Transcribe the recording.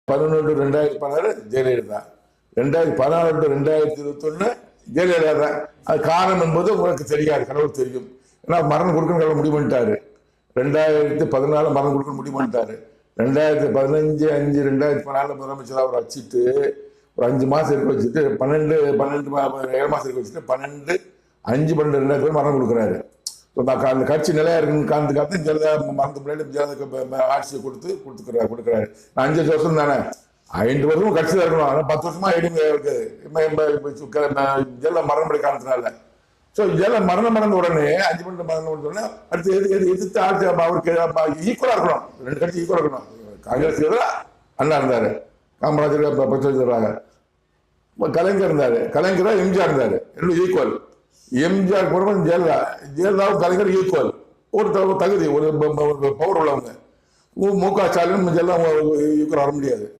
2011-2016 ஜெயலலிதா, 2016-2021 ஜெயலலிதா தான். அது காரணம் என்பது உங்களுக்கு தெரியாது, கடவுள் தெரியும். ஏன்னா மரணம் கொடுக்கணும் கடவுள் முடிவு பண்ணிட்டாரு. 2014 மரணம் கொடுக்க முடிவு பண்ணிட்டாரு. 2015-5-2014 முதலமைச்சர் அவர் வச்சுட்டு ஒரு 5 மாசம் இருக்க வச்சுட்டு 7 மாசம் இருக்க வச்சுட்டு 12-5-12-2000 மரணம் கொடுக்குறாரு. அந்த கட்சி நிலையா இருக்குன்னு காரணத்துக்காக ஜெயலலிதா மறந்து முன்னாடி ஜெயலலிதா ஆட்சியை கொடுத்துக்கிறாரு. 5 வருஷம் தானே, 5 வருஷமும் கட்சி தான் இருக்கணும். ஆனால் 10 வருஷமா இருக்கு ஜெயலலிதா மரணம் படி காரணத்தினால. ஸோ ஜெயலலிதா மரணம் அடைந்த உடனே 5 மரணம் உடனே அடுத்து எதிர்த்து ஆட்சி அவருக்கு ஈக்குவலா இருக்கணும். 2 கட்சி ஈக்குவலா இருக்கணும். காங்கிரஸ் அண்ணா இருந்தாரு, காமராஜர் பட்சம், கலைஞர் இருந்தாரு, கலைஞரா எம்ஜிஆர் இருந்தாரு, ரெண்டும் ஈக்குவல். எம்ஜிஆர் போறவங்க ஜெயலலிதாவும் கலைஞர் ஈக்குவல். ஒரு தகுதி, ஒரு பவர் உள்ளவங்க. மு க ஸ்டாலின் ஜெயலலிதா ஈக்குவல் வர முடியாது.